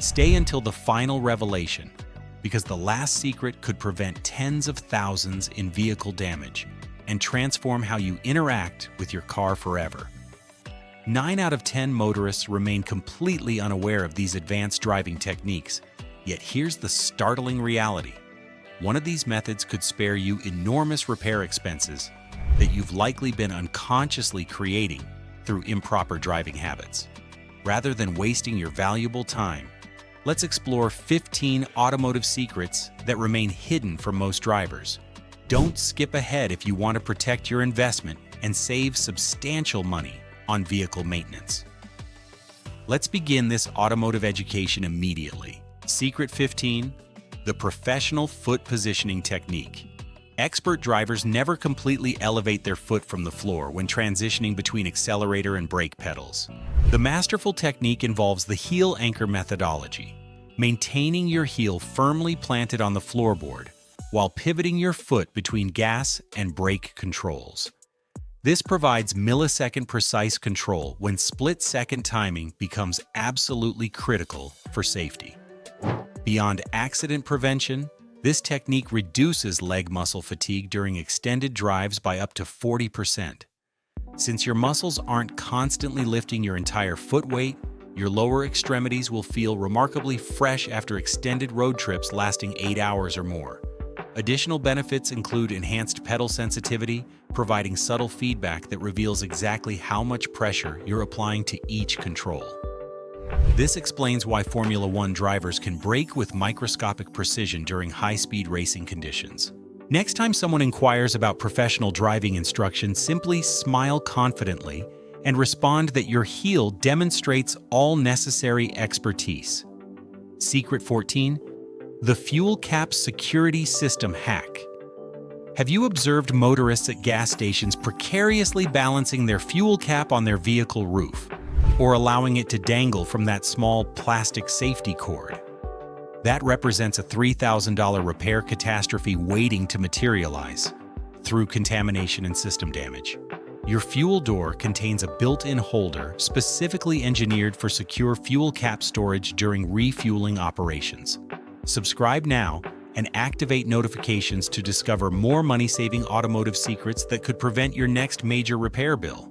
Stay until the final revelation, because the last secret could prevent tens of thousands in vehicle damage and transform how you interact with your car forever. 9 out of 10 motorists remain completely unaware of these advanced driving techniques, yet here's the startling reality. One of these methods could spare you enormous repair expenses that you've likely been unconsciously creating through improper driving habits. Rather than wasting your valuable time, let's explore 15 automotive secrets that remain hidden from most drivers. Don't skip ahead if you want to protect your investment and save substantial money on vehicle maintenance. Let's begin this automotive education immediately. Secret 15, the professional foot positioning technique. Expert drivers never completely elevate their foot from the floor when transitioning between accelerator and brake pedals. The masterful technique involves the heel anchor methodology, maintaining your heel firmly planted on the floorboard while pivoting your foot between gas and brake controls. This provides millisecond precise control when split-second timing becomes absolutely critical for safety. Beyond accident prevention, this technique reduces leg muscle fatigue during extended drives by up to 40%. Since your muscles aren't constantly lifting your entire foot weight, your lower extremities will feel remarkably fresh after extended road trips lasting 8 hours or more. Additional benefits include enhanced pedal sensitivity, providing subtle feedback that reveals exactly how much pressure you're applying to each control. This explains why Formula One drivers can brake with microscopic precision during high-speed racing conditions. Next time someone inquires about professional driving instruction, simply smile confidently and respond that your heel demonstrates all necessary expertise. Secret 14, the fuel cap security system hack. Have you observed motorists at gas stations precariously balancing their fuel cap on their vehicle roof, or allowing it to dangle from that small plastic safety cord? That represents a $3,000 repair catastrophe waiting to materialize through contamination and system damage. Your fuel door contains a built-in holder specifically engineered for secure fuel cap storage during refueling operations. Subscribe now and activate notifications to discover more money-saving automotive secrets that could prevent your next major repair bill.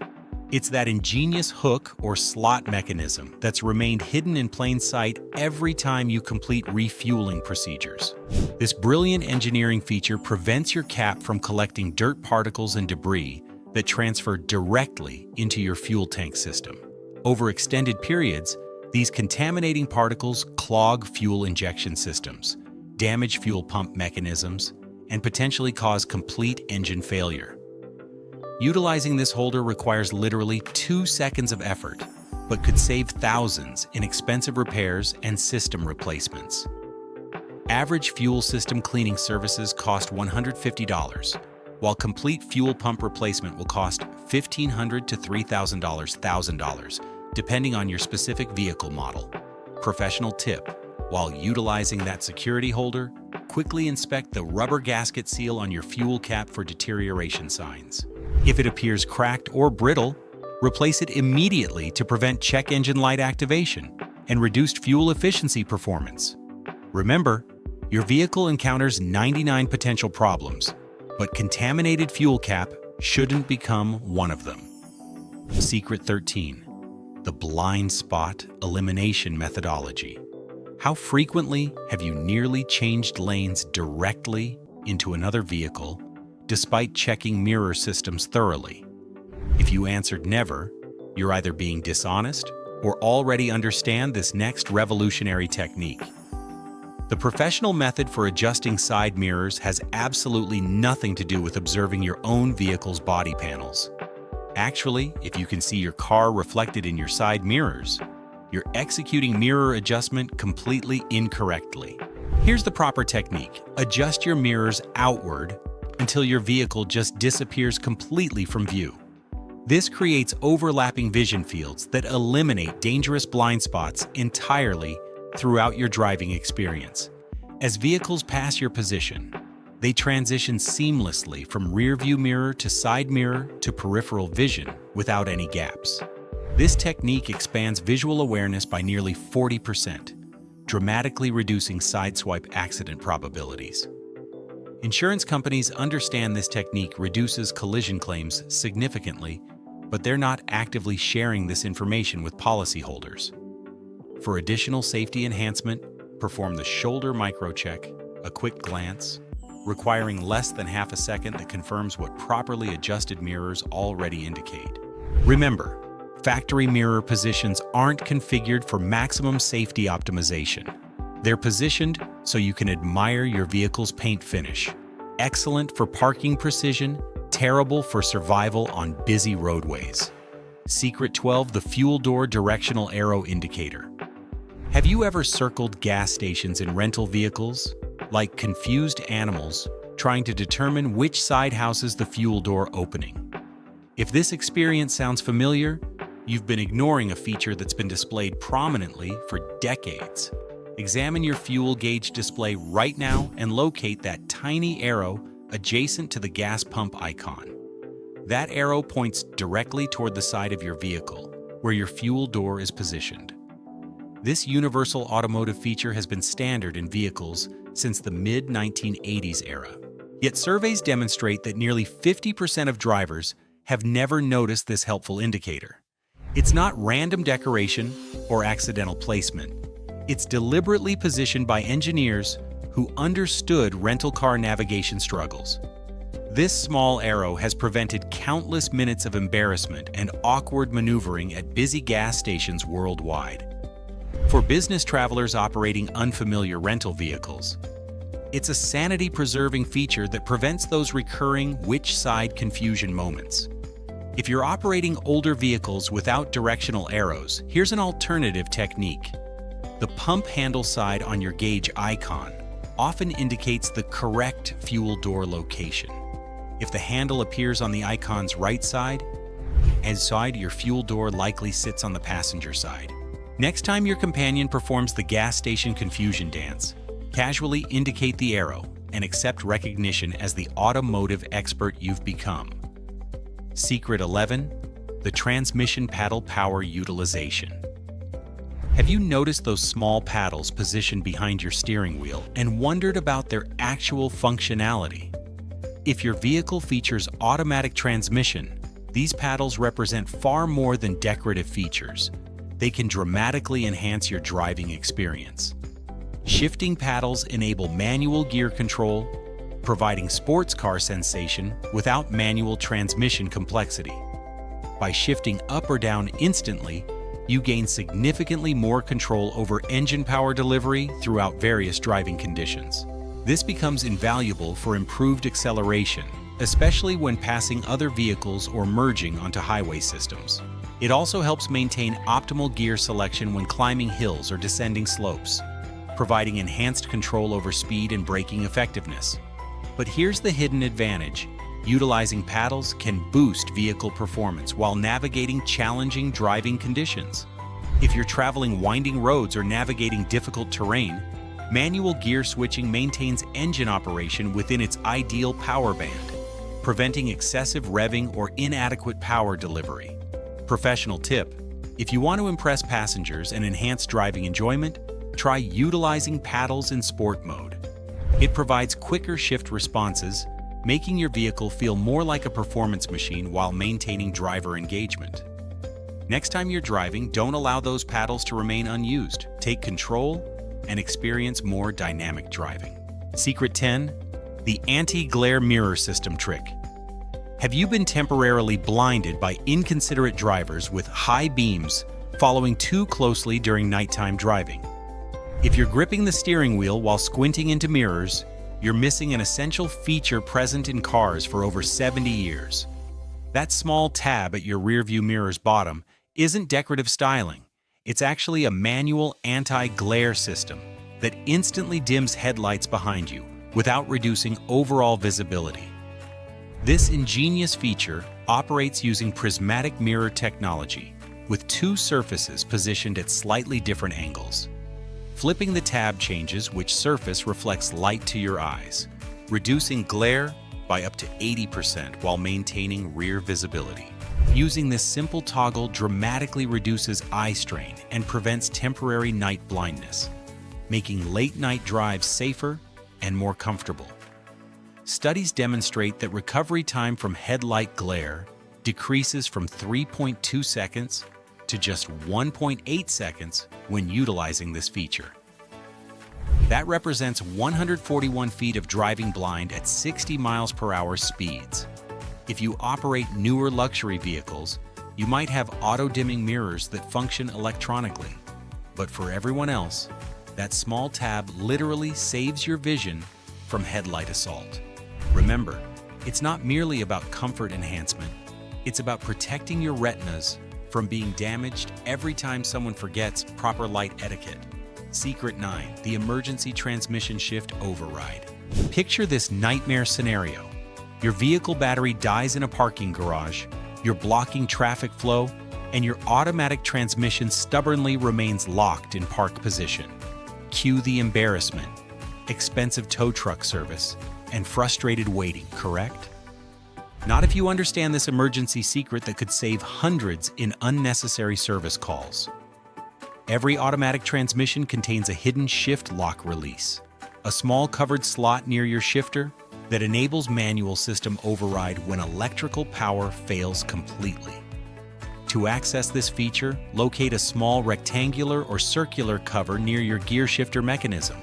It's that ingenious hook or slot mechanism that's remained hidden in plain sight every time you complete refueling procedures. This brilliant engineering feature prevents your cap from collecting dirt particles and debris that transfer directly into your fuel tank system. Over extended periods, these contaminating particles clog fuel injection systems, damage fuel pump mechanisms, and potentially cause complete engine failure. Utilizing this holder requires literally 2 seconds of effort, but could save thousands in expensive repairs and system replacements. Average fuel system cleaning services cost $150, while complete fuel pump replacement will cost $1,500 to $3,000, depending on your specific vehicle model. Professional tip: while utilizing that security holder, quickly inspect the rubber gasket seal on your fuel cap for deterioration signs. If it appears cracked or brittle, replace it immediately to prevent check engine light activation and reduced fuel efficiency performance. Remember, your vehicle encounters 99 potential problems, but contaminated fuel cap shouldn't become one of them. Secret 13, the blind spot elimination methodology. How frequently have you nearly changed lanes directly into another vehicle despite checking mirror systems thoroughly? If you answered never, you're either being dishonest or already understand this next revolutionary technique. The professional method for adjusting side mirrors has absolutely nothing to do with observing your own vehicle's body panels. Actually, if you can see your car reflected in your side mirrors, you're executing mirror adjustment completely incorrectly. Here's the proper technique. Adjust your mirrors outward until your vehicle just disappears completely from view. This creates overlapping vision fields that eliminate dangerous blind spots entirely throughout your driving experience. As vehicles pass your position, they transition seamlessly from rear-view mirror to side mirror to peripheral vision without any gaps. This technique expands visual awareness by nearly 40%, dramatically reducing sideswipe accident probabilities. Insurance companies understand this technique reduces collision claims significantly, but they're not actively sharing this information with policyholders. For additional safety enhancement, perform the shoulder microcheck, a quick glance, requiring less than half a second that confirms what properly adjusted mirrors already indicate. Remember, factory mirror positions aren't configured for maximum safety optimization. They're positioned so you can admire your vehicle's paint finish. Excellent for parking precision, terrible for survival on busy roadways. Secret 12, the fuel door directional arrow indicator. Have you ever circled gas stations in rental vehicles, like confused animals, trying to determine which side houses the fuel door opening? If this experience sounds familiar, you've been ignoring a feature that's been displayed prominently for decades. Examine your fuel gauge display right now and locate that tiny arrow adjacent to the gas pump icon. That arrow points directly toward the side of your vehicle, where your fuel door is positioned. This universal automotive feature has been standard in vehicles since the mid-1980s era. Yet surveys demonstrate that nearly 50% of drivers have never noticed this helpful indicator. It's not random decoration or accidental placement. It's deliberately positioned by engineers who understood rental car navigation struggles. This small arrow has prevented countless minutes of embarrassment and awkward maneuvering at busy gas stations worldwide. For business travelers operating unfamiliar rental vehicles, it's a sanity-preserving feature that prevents those recurring which side confusion moments. If you're operating older vehicles without directional arrows, here's an alternative technique. The pump handle side on your gauge icon often indicates the correct fuel door location. If the handle appears on the icon's right side, your fuel door likely sits on the passenger side. Next time your companion performs the gas station confusion dance, casually indicate the arrow and accept recognition as the automotive expert you've become. Secret 11, the transmission paddle power utilization. Have you noticed those small paddles positioned behind your steering wheel and wondered about their actual functionality? If your vehicle features automatic transmission, these paddles represent far more than decorative features. They can dramatically enhance your driving experience. Shifting paddles enable manual gear control, providing sports car sensation without manual transmission complexity. By shifting up or down instantly, you gain significantly more control over engine power delivery throughout various driving conditions. This becomes invaluable for improved acceleration, especially when passing other vehicles or merging onto highway systems. It also helps maintain optimal gear selection when climbing hills or descending slopes, providing enhanced control over speed and braking effectiveness. But here's the hidden advantage. Utilizing paddles can boost vehicle performance while navigating challenging driving conditions. If you're traveling winding roads or navigating difficult terrain, manual gear switching maintains engine operation within its ideal power band, preventing excessive revving or inadequate power delivery. Professional tip: if you want to impress passengers and enhance driving enjoyment, try utilizing paddles in sport mode. It provides quicker shift responses, making your vehicle feel more like a performance machine while maintaining driver engagement. Next time you're driving, don't allow those paddles to remain unused. Take control and experience more dynamic driving. Secret 10, the anti-glare mirror system trick. Have you been temporarily blinded by inconsiderate drivers with high beams following too closely during nighttime driving? If you're gripping the steering wheel while squinting into mirrors, you're missing an essential feature present in cars for over 70 years. That small tab at your rearview mirror's bottom isn't decorative styling. It's actually a manual anti-glare system that instantly dims headlights behind you without reducing overall visibility. This ingenious feature operates using prismatic mirror technology, with two surfaces positioned at slightly different angles. Flipping the tab changes which surface reflects light to your eyes, reducing glare by up to 80% while maintaining rear visibility. Using this simple toggle dramatically reduces eye strain and prevents temporary night blindness. making late-night drives safer and more comfortable. Studies demonstrate that recovery time from headlight glare decreases from 3.2 seconds to just 1.8 seconds when utilizing this feature. That represents 141 feet of driving blind at 60 miles per hour speeds. If you operate newer luxury vehicles, you might have auto-dimming mirrors that function electronically. But for everyone else, that small tab literally saves your vision from headlight assault. Remember, it's not merely about comfort enhancement, it's about protecting your retinas from being damaged every time someone forgets proper light etiquette. Secret 9, the emergency transmission shift override. Picture this nightmare scenario. Your vehicle battery dies in a parking garage, you're blocking traffic flow, and your automatic transmission stubbornly remains locked in park position. Cue the embarrassment, expensive tow truck service, and frustrated waiting, correct? Not if you understand this emergency secret that could save hundreds in unnecessary service calls. Every automatic transmission contains a hidden shift lock release, a small covered slot near your shifter that enables manual system override when electrical power fails completely. To access this feature, locate a small rectangular or circular cover near your gear shifter mechanism.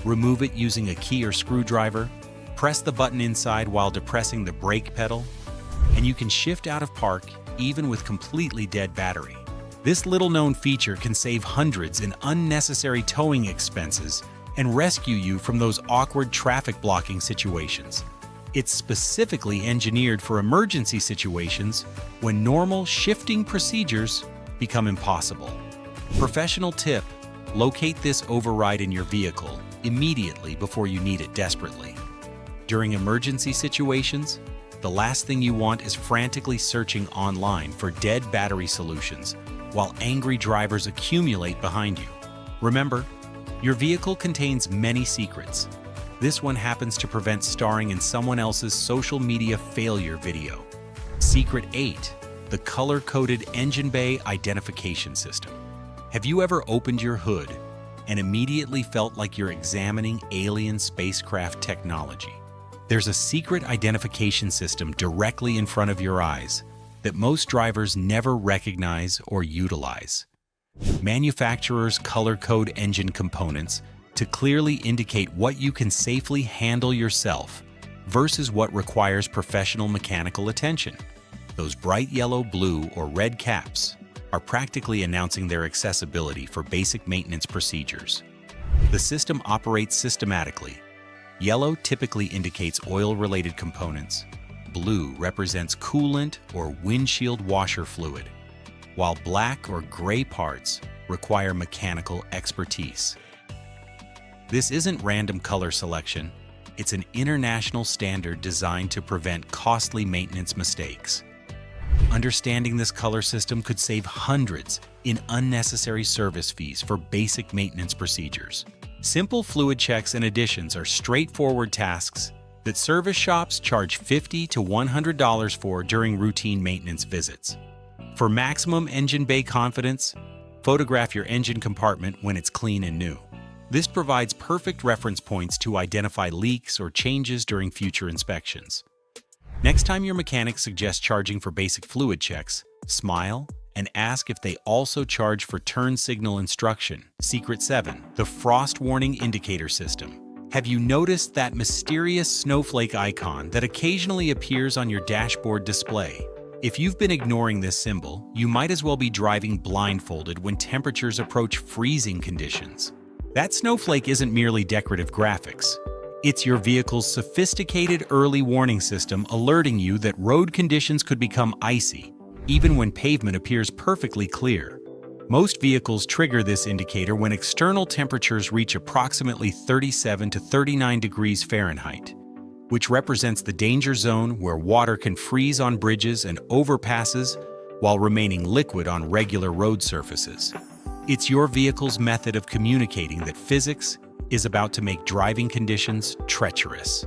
Remove it using a key or screwdriver, press the button inside while depressing the brake pedal, and you can shift out of park even with completely dead battery. This little-known feature can save hundreds in unnecessary towing expenses and rescue you from those awkward traffic blocking situations. It's specifically engineered for emergency situations when normal shifting procedures become impossible. Professional tip: locate this override in your vehicle immediately before you need it desperately. During emergency situations, the last thing you want is frantically searching online for dead battery solutions while angry drivers accumulate behind you. Remember, your vehicle contains many secrets. This one happens to prevent starring in someone else's social media failure video. Secret 8, the color-coded engine bay identification system. Have you ever opened your hood and immediately felt like you're examining alien spacecraft technology? There's a secret identification system directly in front of your eyes that most drivers never recognize or utilize. Manufacturers color code engine components to clearly indicate what you can safely handle yourself versus what requires professional mechanical attention. Those bright yellow, blue, or red caps are practically announcing their accessibility for basic maintenance procedures. The system operates systematically. Yellow typically indicates oil-related components. Blue represents coolant or windshield washer fluid, while black or gray parts require mechanical expertise. This isn't random color selection, it's an international standard designed to prevent costly maintenance mistakes. Understanding this color system could save hundreds in unnecessary service fees for basic maintenance procedures. Simple fluid checks and additions are straightforward tasks that service shops charge $50 to $100 for during routine maintenance visits. For maximum engine bay confidence, photograph your engine compartment when it's clean and new. This provides perfect reference points to identify leaks or changes during future inspections. Next time your mechanic suggests charging for basic fluid checks, smile and ask if they also charge for turn signal instruction. Secret 7, the frost warning indicator system. Have you noticed that mysterious snowflake icon that occasionally appears on your dashboard display? If you've been ignoring this symbol, you might as well be driving blindfolded when temperatures approach freezing conditions. That snowflake isn't merely decorative graphics. It's your vehicle's sophisticated early warning system alerting you that road conditions could become icy, even when pavement appears perfectly clear. Most vehicles trigger this indicator when external temperatures reach approximately 37 to 39 degrees Fahrenheit, which represents the danger zone where water can freeze on bridges and overpasses while remaining liquid on regular road surfaces. It's your vehicle's method of communicating that physics is about to make driving conditions treacherous.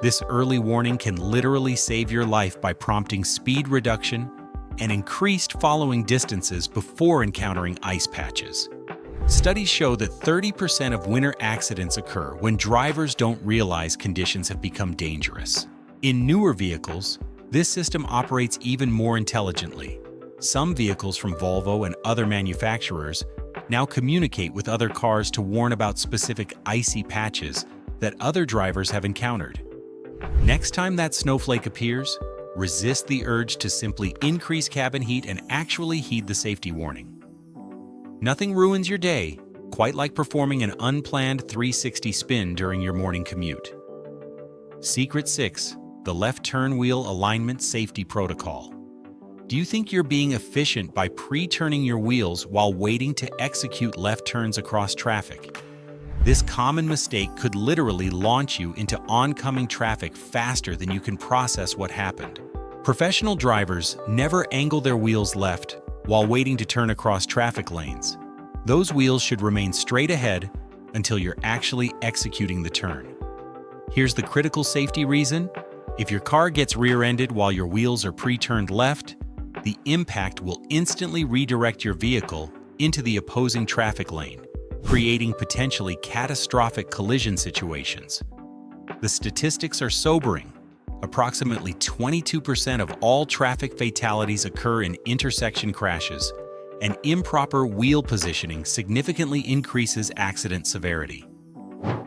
This early warning can literally save your life by prompting speed reduction and increased following distances before encountering ice patches. Studies show that 30% of winter accidents occur when drivers don't realize conditions have become dangerous. In newer vehicles, this system operates even more intelligently. Some vehicles from Volvo and other manufacturers now communicate with other cars to warn about specific icy patches that other drivers have encountered. Next time that snowflake appears, resist the urge to simply increase cabin heat and actually heed the safety warning. Nothing ruins your day quite like performing an unplanned 360 spin during your morning commute. Secret 6. The left turn wheel alignment safety protocol. Do you think you're being efficient by pre-turning your wheels while waiting to execute left turns across traffic? This common mistake could literally launch you into oncoming traffic faster than you can process what happened. Professional drivers never angle their wheels left while waiting to turn across traffic lanes. Those wheels should remain straight ahead until you're actually executing the turn. Here's the critical safety reason. If your car gets rear-ended while your wheels are pre-turned left, the impact will instantly redirect your vehicle into the opposing traffic lane, creating potentially catastrophic collision situations. The statistics are sobering. Approximately 22% of all traffic fatalities occur in intersection crashes, and improper wheel positioning significantly increases accident severity.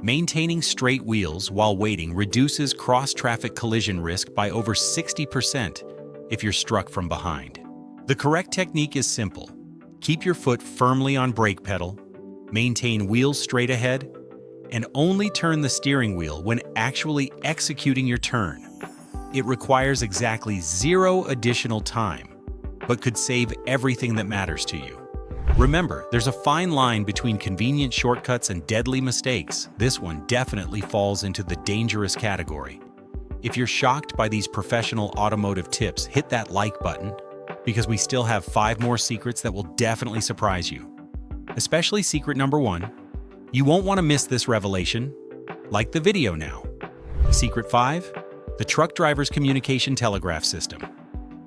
Maintaining straight wheels while waiting reduces cross-traffic collision risk by over 60% if you're struck from behind. The correct technique is simple. Keep your foot firmly on brake pedal, maintain wheels straight ahead, and only turn the steering wheel when actually executing your turn. It requires exactly 0 additional time, but could save everything that matters to you. Remember, there's a fine line between convenient shortcuts and deadly mistakes. This one definitely falls into the dangerous category. If you're shocked by these professional automotive tips, hit that like button, because we still have 5 more secrets that will definitely surprise you. Especially secret number 1. You won't want to miss this revelation. Like the video now. Secret 5. The truck driver's communication telegraph system.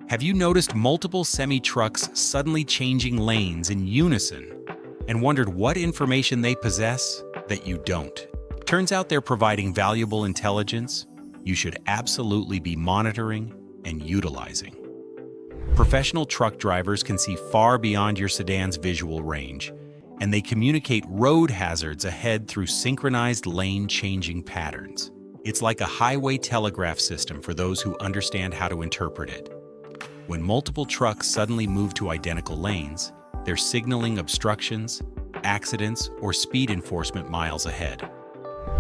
Have you noticed multiple semi-trucks suddenly changing lanes in unison and wondered what information they possess that you don't? Turns out they're providing valuable intelligence you should absolutely be monitoring and utilizing. Professional truck drivers can see far beyond your sedan's visual range, and they communicate road hazards ahead through synchronized lane-changing patterns. It's like a highway telegraph system for those who understand how to interpret it. When multiple trucks suddenly move to identical lanes, they're signaling obstructions, accidents, or speed enforcement miles ahead.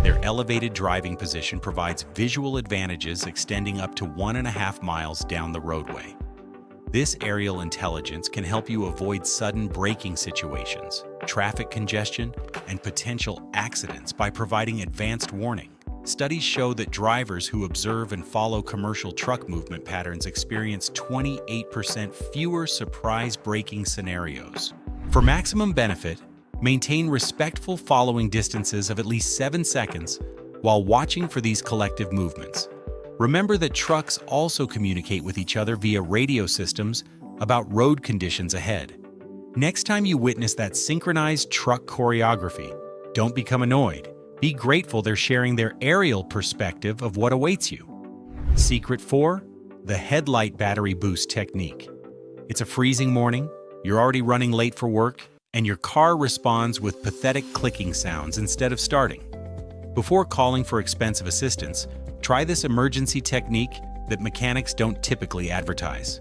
Their elevated driving position provides visual advantages extending up to 1.5 miles down the roadway. This aerial intelligence can help you avoid sudden braking situations, traffic congestion, and potential accidents by providing advanced warning. Studies show that drivers who observe and follow commercial truck movement patterns experience 28% fewer surprise braking scenarios. For maximum benefit, maintain respectful following distances of at least 7 seconds while watching for these collective movements. Remember that trucks also communicate with each other via radio systems about road conditions ahead. Next time you witness that synchronized truck choreography, don't become annoyed. Be grateful they're sharing their aerial perspective of what awaits you. Secret 4. The Headlight battery boost technique. It's a freezing morning, you're already running late for work, and your car responds with pathetic clicking sounds instead of starting. Before calling for expensive assistance, try this emergency technique that mechanics don't typically advertise.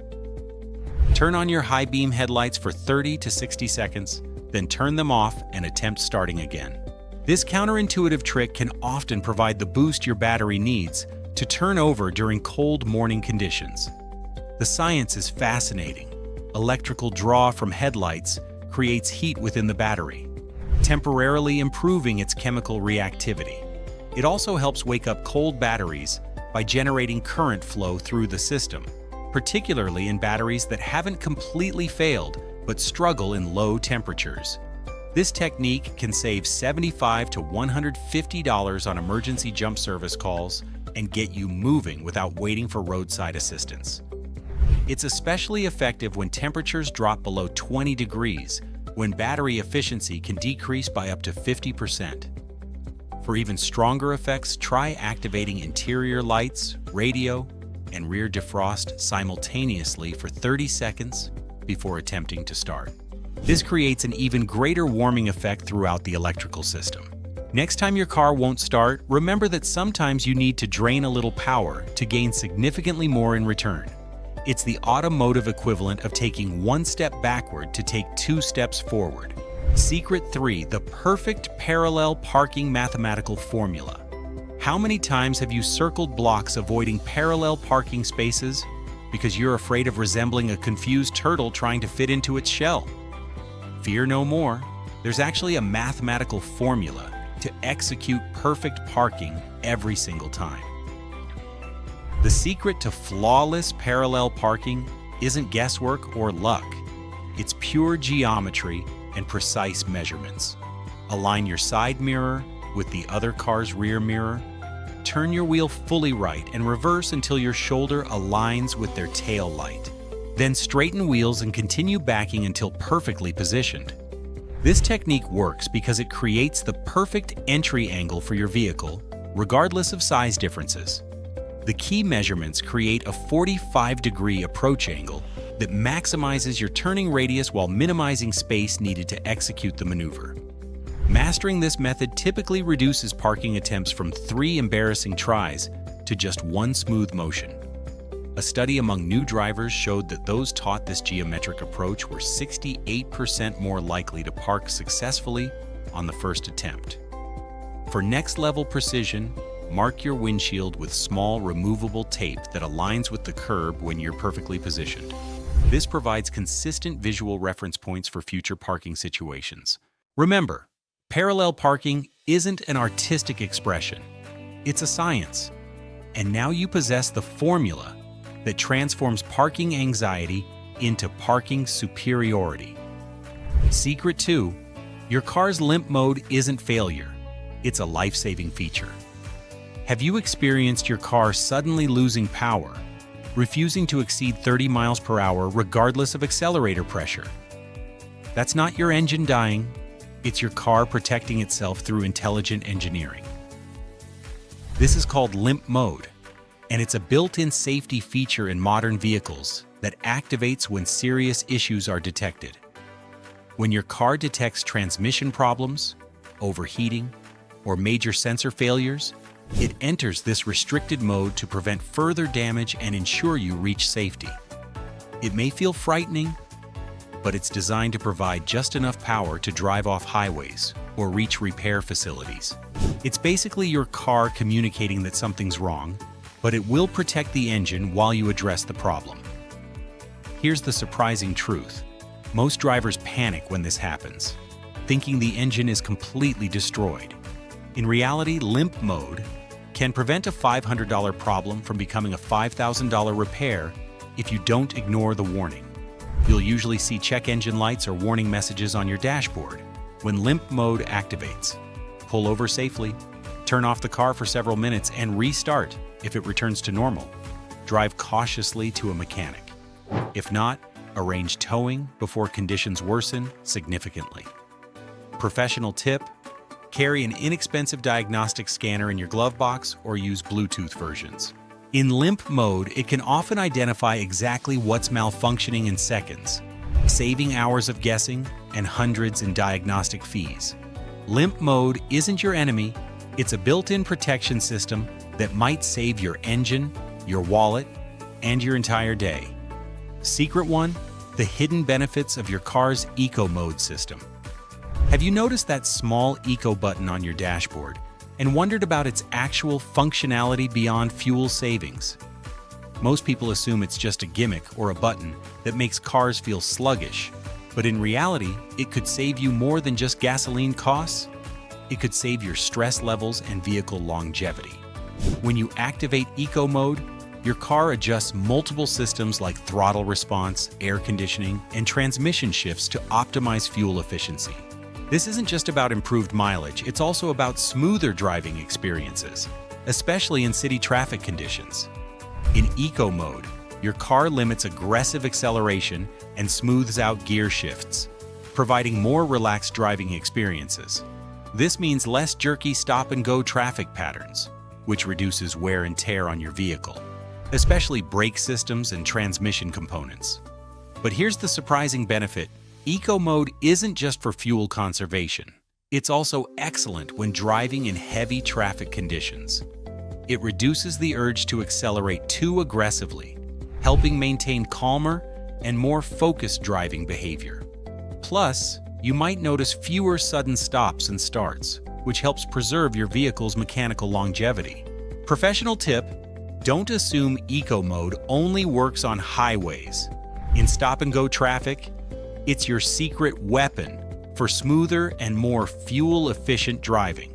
Turn on your high beam headlights for 30 to 60 seconds, then turn them off and attempt starting again. This counterintuitive trick can often provide the boost your battery needs to turn over during cold morning conditions. The science is fascinating. Electrical draw from headlights creates heat within the battery, temporarily improving its chemical reactivity. It also helps wake up cold batteries by generating current flow through the system, particularly in batteries that haven't completely failed but struggle in low temperatures. This technique can save $75 to $150 on emergency jump service calls and get you moving without waiting for roadside assistance. It's especially effective when temperatures drop below 20 degrees, when battery efficiency can decrease by up to 50%. For even stronger effects, try activating interior lights, radio, and rear defrost simultaneously for 30 seconds before attempting to start. This creates an even greater warming effect throughout the electrical system. Next time your car won't start, remember that sometimes you need to drain a little power to gain significantly more in return. It's the automotive equivalent of taking one step backward to take 2 steps forward. Secret 3: the perfect parallel parking mathematical formula. How many times have you circled blocks avoiding parallel parking spaces because you're afraid of resembling a confused turtle trying to fit into its shell? Fear no more. There's actually a mathematical formula to execute perfect parking every single time. The secret to flawless parallel parking isn't guesswork or luck. It's pure geometry and precise measurements. Align your side mirror with the other car's rear mirror. Turn your wheel fully right and reverse until your shoulder aligns with their tail light. Then straighten wheels and continue backing until perfectly positioned. This technique works because it creates the perfect entry angle for your vehicle, regardless of size differences. The key measurements create a 45-degree approach angle that maximizes your turning radius while minimizing space needed to execute the maneuver. Mastering this method typically reduces parking attempts from 3 embarrassing tries to just 1 smooth motion. A study among new drivers showed that those taught this geometric approach were 68% more likely to park successfully on the first attempt. For next-level precision, mark your windshield with small removable tape that aligns with the curb when you're perfectly positioned. This provides consistent visual reference points for future parking situations. Remember, parallel parking isn't an artistic expression. It's a science. And now you possess the formula that transforms parking anxiety into parking superiority. Secret 2: your car's limp mode isn't failure. It's a life-saving feature. Have you experienced your car suddenly losing power, refusing to exceed 30 miles per hour regardless of accelerator pressure? That's not your engine dying. It's your car protecting itself through intelligent engineering. This is called limp mode, and it's a built-in safety feature in modern vehicles that activates when serious issues are detected. When your car detects transmission problems, overheating, or major sensor failures, it enters this restricted mode to prevent further damage and ensure you reach safety. It may feel frightening, but it's designed to provide just enough power to drive off highways or reach repair facilities. It's basically your car communicating that something's wrong, but it will protect the engine while you address the problem. Here's the surprising truth. Most drivers panic when this happens, thinking the engine is completely destroyed. In reality, limp mode can prevent a $500 problem from becoming a $5,000 repair if you don't ignore the warning. You'll usually see check engine lights or warning messages on your dashboard when limp mode activates. Pull over safely, turn off the car for several minutes, and restart if it returns to normal. Drive cautiously to a mechanic. If not, arrange towing before conditions worsen significantly. Professional tip: carry an inexpensive diagnostic scanner in your glove box or use Bluetooth versions. In limp mode, it can often identify exactly what's malfunctioning in seconds, saving hours of guessing and hundreds in diagnostic fees. Limp mode isn't your enemy. It's a built-in protection system that might save your engine, your wallet, and your entire day. Secret 1: the hidden benefits of your car's eco mode system. Have you noticed that small eco button on your dashboard and wondered about its actual functionality beyond fuel savings? Most people assume it's just a gimmick or a button that makes cars feel sluggish, but in reality, it could save you more than just gasoline costs. It could save your stress levels and vehicle longevity. When you activate eco mode, your car adjusts multiple systems like throttle response, air conditioning, and transmission shifts to optimize fuel efficiency. This isn't just about improved mileage, it's also about smoother driving experiences, especially in city traffic conditions. In eco mode, your car limits aggressive acceleration and smooths out gear shifts, providing more relaxed driving experiences. This means less jerky stop-and-go traffic patterns, which reduces wear and tear on your vehicle, especially brake systems and transmission components. But here's the surprising benefit. Eco mode isn't just for fuel conservation. It's also excellent when driving in heavy traffic conditions. It reduces the urge to accelerate too aggressively, helping maintain calmer and more focused driving behavior. Plus, you might notice fewer sudden stops and starts, which helps preserve your vehicle's mechanical longevity. Professional tip: don't assume eco mode only works on highways. In stop-and-go traffic, it's your secret weapon for smoother and more fuel-efficient driving.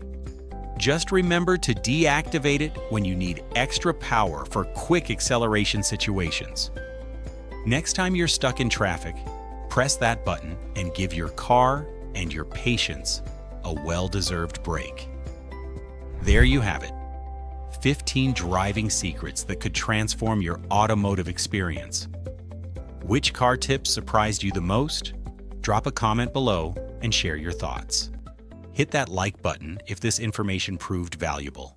Just remember to deactivate it when you need extra power for quick acceleration situations. Next time you're stuck in traffic, press that button and give your car and your patience a well-deserved break. There you have it. 15 driving secrets that could transform your automotive experience. Which car tips surprised you the most? Drop a comment below and share your thoughts. Hit that like button if this information proved valuable.